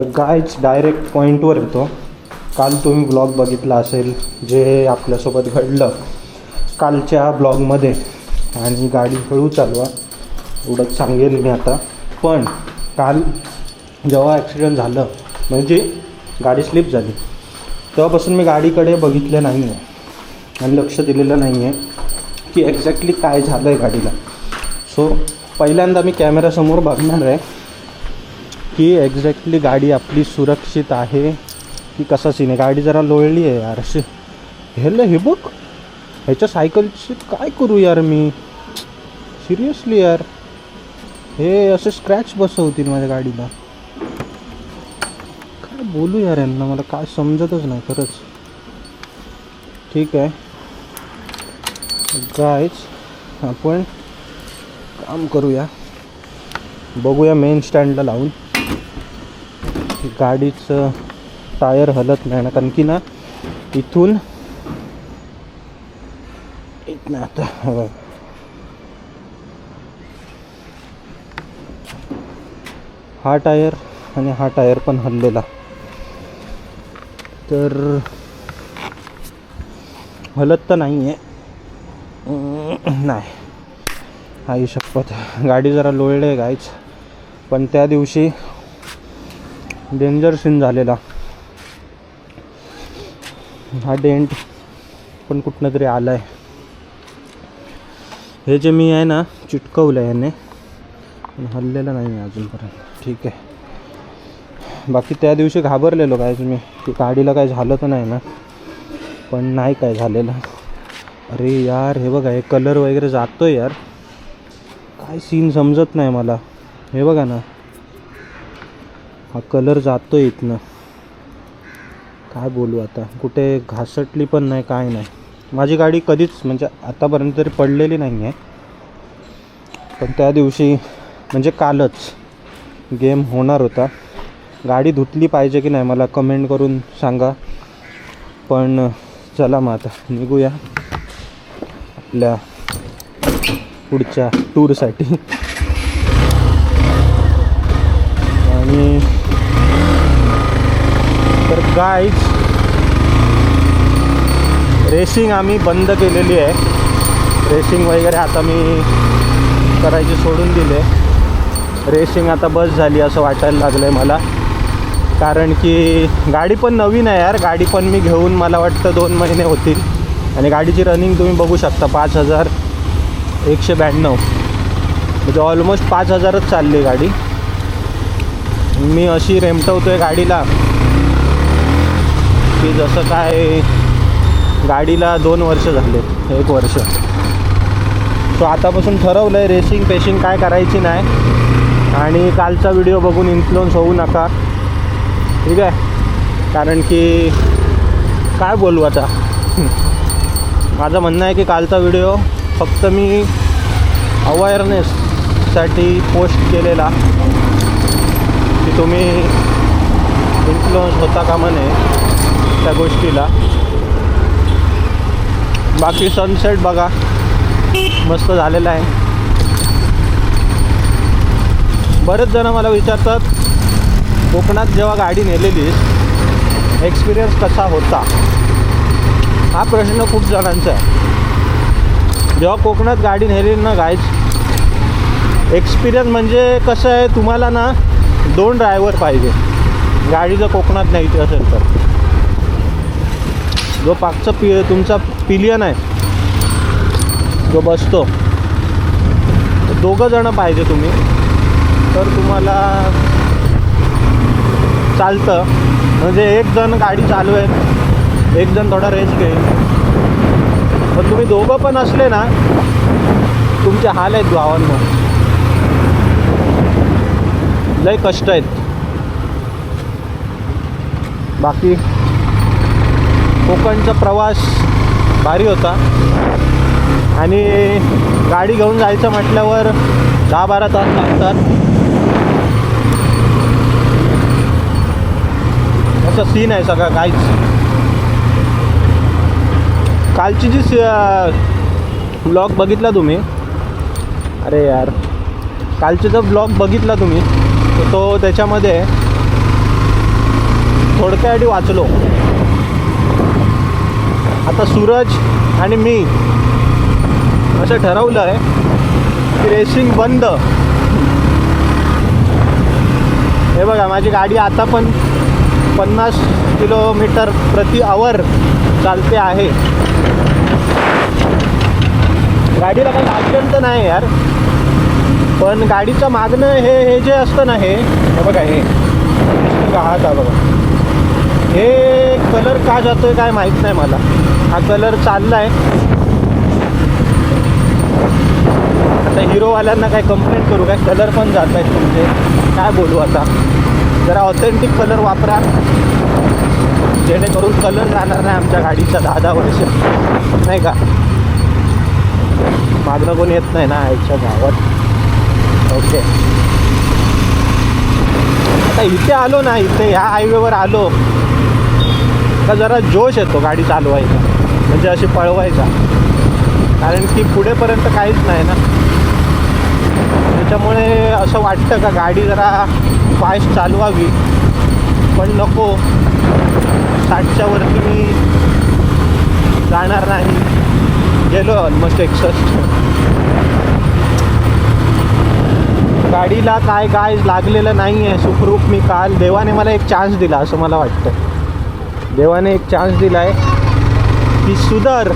गायच direct पॉईंटवर येतो. काल तुम्ही ब्लॉग बघितला असेल जे आपल्यासोबत घडलं कालच्या ब्लॉगमध्ये, आणि गाडी हळू चालवा एवढंच सांगेल मी आता. पण काल जेव्हा ॲक्सिडेंट झालं म्हणजे गाडी स्लिप झाली तेव्हापासून मी गाडीकडे बघितलं नाही आहे आणि लक्ष दिलेलं नाही आहे की एक्झॅक्टली काय झालं आहे गाडीला. सो पहिल्यांदा मी कॅमेऱ्यासमोर बघणार आहे की एक्झॅक्टली गाडी आपली सुरक्षित आहे की कसा सीन आहे. गाडी जरा लोळली आहे यार अशी. हे बघ ह्याच्या सायकलची काय करू यार मी, सिरियसली यार. हे असे स्क्रॅच बसवतील माझ्या गाडीला. काय बोलू यार यांना, मला काय समजतच नाही खरंच. ठीक आहे गाईज, आपण काम करूया, बघूया मेन स्टँडला लावून. गाडीचं टायर हलत नाही ना, कारण की ना इथून नाही आता हा टायर आणि हा टायर पण हललेला, तर हलत तर नाही आहे. नाही आई शपथ, गाडी जरा लोळले आहे गाईच. पण त्या दिवशी डेंजर सीन झालेला. हा डेंट पण कुठनं तरी आला आहे. हे जे मी आहे ना चिटकवलं आहे याने, पण हललेलं नाही आहे अजूनपर्यंत. ठीक आहे. बाकी त्या दिवशी घाबरलेलो काय मी की गाडीला काय झालं तर नाही ना, पण नाही काय झालेलं. अरे यार हे बघा, हे कलर वगैरे जातो आहे यार, काय सीन समजत नाही मला. हे बघा ना, हा कलर जातो आहे इथनं. काय बोलू आता, कुठे घासटली पण नाही काय नाही. माझी गाडी कधीच म्हणजे आतापर्यंत तरी पडलेली नाही आहे. पण त्या दिवशी म्हणजे कालच गेम होणार होता. गाडी धुतली पाहिजे की नाही मला कमेंट करून सांगा. पण चला मग आता निघूया आपल्या पुढच्या टूरसाठी. आणि तर गाईज, रेसिंग आम्ही बंद केलेली आहे. रेसिंग वगैरे आता मी करायची सोडून दिले. रेसिंग आता बस झाली असं वाटायला लागलं आहे मला. कारण की गाडी पण नवीन आहे यार. गाडी पण मी घेऊन मला वाटतं 2 महिने होतील. आणि गाडीची रनिंग तुम्ही बघू शकता 5192, म्हणजे ऑलमोस्ट 5000च चालली गाडी. मी अशी रेमटवतो आहे गाडीला की जसं काय गाडीला 2 वर्ष झाले, 1 वर्ष. सो आतापासून ठरवलं आहे रेसिंग पेशिंग काय करायची नाही. आणि कालचा व्हिडिओ बघून इन्फ्लुअन्स होऊ नका, ठीक आहे. कारण की काय बोलू आता, माझं म्हणणं आहे की कालचा व्हिडिओ फक्त मी अवेअरनेससाठी पोस्ट केलेला की तुम्ही इन्फ्लुअन्स होता का म्हणे त्या गोष्टीला. बाकी सनसेट बघा मस्त झालेला आहे. बरेच जण मला विचारतात कोकणात जेव्हा गाडी नेलेलीस एक्सपिरियन्स कसा होता. हा प्रश्न खूप जणांचा आहे. जेव्हा कोकणात गाडी नेली ना गाईज, एक्सपिरियन्स म्हणजे कसं आहे, तुम्हाला ना 2 ड्रायव्हर पाहिजे गाडी जर कोकणात न्यायची असेल तर. जो पाठचा तुमचा पिलियन आहे जो बसतो, 2 जण पाहिजे तुम्ही, तर तुम्हाला चालतं. म्हणजे एक जण गाडी चालवेल, एक जण थोडा रेस्ट घेईल. पण तुम्ही 2 पण असले ना तुमचे हाल आहेत भावांनो, लय कष्ट आहेत. बाकी कोकणचा प्रवास भारी होता. आणि गाडी घेऊन जायचं म्हटल्यावर 10-12 तास लागतात. असा सीन आहे सगळा काहीच. कालची जी ब्लॉग बघितला तुम्ही, अरे यार कालचा जो ब्लॉग बघितला तुम्ही तो त्याच्यामध्ये दोडक्यासाठी वाचलो. आता सूरज आणि मी असं ठरवलं आहे की रेसिंग बंद. हे बघा माझी गाडी आता पण 50 किलोमीटर प्रति आवर चालते आहे. गाडीला काही लागलं तर नाही यार, पण गाडीचं मागणं हे जे असतं ना, हे बघा, हे हा का बघा, हे कलर का जातोय काय माहीत नाही मला. हा कलर चालला आहे. आता हिरोवाल्यांना काय कंप्लेंट करू काय, कलर पण जात आहेत तुमचे, काय बोलू आता. जरा ऑथेंटिक कलर वापरा, जेणेकरून कलर जाणार नाही आमच्या गाडीचा 10-10 वर्ष, नाही का. मागणं कोणी येत नाही ना आईच्या गावात. ओके, आता इथे आलो ना, इथे ह्या हायवेवर आलो का जरा जोश येतो गाडी चालवायचा, म्हणजे अशी पळवायचा. कारण की पुढेपर्यंत काहीच नाही ना, त्याच्यामुळे असं वाटतं का गाडी जरा फास्ट चालवावी, पण नको. 60च्या वरती मी जाणार नाही. गेलो ऑलमोस्ट 61. गाडीला काय लागलेलं नाही आहे सुखरूप. मी काल देवाने मला एक चान्स दिला असं मला वाटतं. देवाने एक चान्स दिला आहे की सुधर,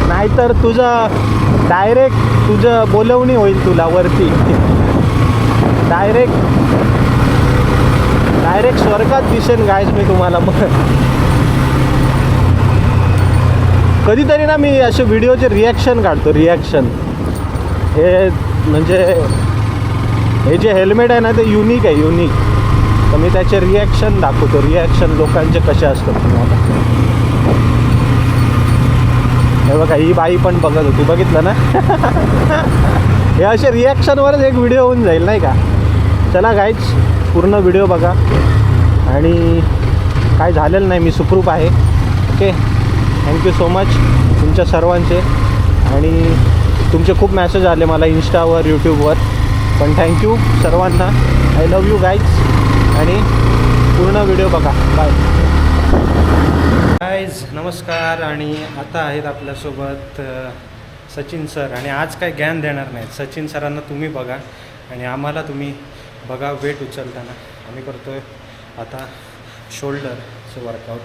नाहीतर तुझं बोलवणी होईल तुला वरती. डायरेक्ट स्वर्गात दिसेन गायज मी तुम्हाला. मग कधीतरी ना मी असे व्हिडिओचे रिॲक्शन काढतो. रिॲक्शन हे म्हणजे हे जे हेल्मेट आहे ना ते युनिक आहे, युनिक. तर मी त्याचे रिॲक्शन दाखवतो. रिॲक्शन लोकांचे कसे असतात तुम्हाला. हे बघा, ही बाई पण बघत होती, बघितलं ना. हे असे रिॲक्शनवरच एक व्हिडिओ होऊन जाईल, नाही का. चला गाईज, पूर्ण व्हिडिओ बघा. आणि काय झालेलं नाही, मी सुखरूप आहे. ओके, थँक्यू सो मच तुमच्या सर्वांचे. आणि तुमचे खूप मेसेज आले मला इंस्टावर, यूट्यूबवर, पण थँक्यू सर्वांना. I love you guys. आणि पूर्ण व्हिडिओ बघा. बाय गाईज, नमस्कार. आणि आता आहेत आपल्यासोबत सचिन सर. आणि आज काय ज्ञान देणार नाहीत. सचिन सरांना तुम्ही बघा आणि आम्हाला तुम्ही बघा वेट उचलताना. आम्ही करतो आहे आता शोल्डरचं वर्कआउट.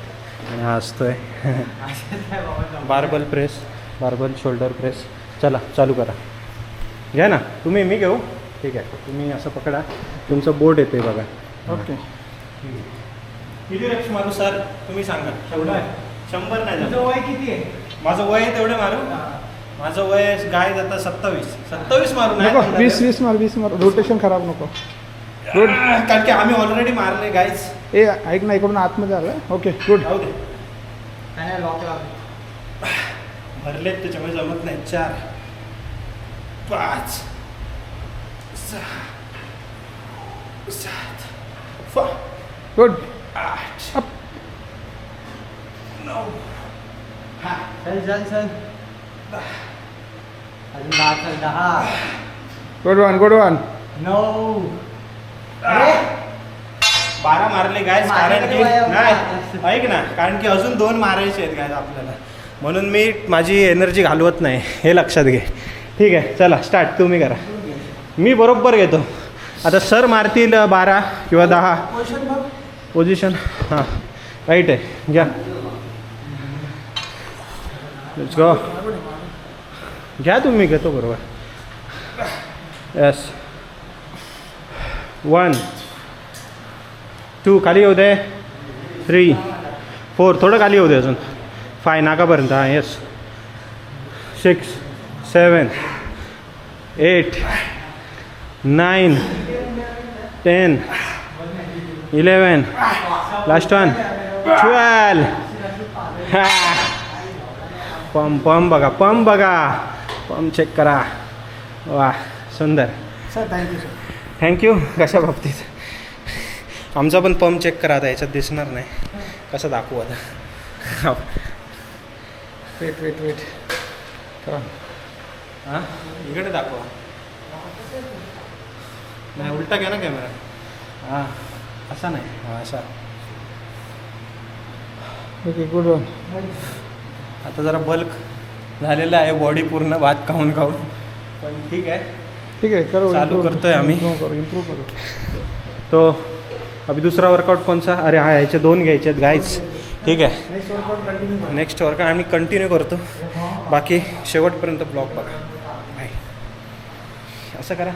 आणि हा असतो आहे barbell press, barbell shoulder press. चला चालू करा. घ्या ना तुम्ही, मी घेऊ. ठीक आहे, तुम्ही असं पकडा. तुमचं बोट येते बघा. ओके, किती रेप्स मारू सर तुम्ही सांगा. 100 नाही. तुझं वय किती आहे? माझं वय आहे तेवढं मारू. माझं वय गाय आता 27 मारू. नाही 20 मार. रोटेशन खराब नको. कारण की आम्ही ऑलरेडी मारले गाईज. ए ऐक ना, इकडून आतमध्ये आलं. Okay good. राहू दे, भरलेत त्याच्यामुळे जमत नाही. 4 5 6 7 गुड. 8 9 चल अजून 10 गुड वन. 9 12 मारले गायज. कारण की नाही, ऐक ना, कारण की अजून 2 मारायचे आहेत गायज आपल्याला, म्हणून मी माझी एनर्जी घालवत नाही, हे लक्षात घे. ठीक आहे, चला स्टार्ट. तुम्ही करा, मी बरोबर घेतो. आता सर मारतील 12 किंवा 10. पोझिशन हां राईट आहे, घ्या. Let's go. घ्या तुम्ही, घेतो बरोबर. येस. 1 2 खाली येऊ दे. 3 4 थोडं खाली येऊ दे अजून. 5 नाकापर्यंत. हां येस. 6 7 8 9 10 11 लास्ट 1 12. पंप बघा, पंप बघा, पंप चेक करा. वा सुंदर सर, थँक्यू सर. थँक्यू. कशा बाबतीत? आमचा पण पंप चेक करा. आता याच्यात दिसणार नाही, कसं दाखवू आता. वेट करा. हां इकडे दाखवा. नाही उलटा घ्या ना कॅमेरा. हां असा नाही, हां असा. Okay good one. आता जरा बल्क झालेला आहे बॉडी पूर्ण भात खाऊन खाऊन, पण ठीक आहे. ठीक आहे करू. चालू करतोय आम्ही. इम्प्रूव्ह करू. तो अभी दुसरा वर्कआउट कोणचा? अरे हा ह्याचे 2 घ्यायचे आहेत गाईज. ठीक आहे, next workout continue. Next workout आम्ही कंटिन्यू करतो. बाकी शेवटपर्यंत ब्लॉग बघा. बाय. असं करा.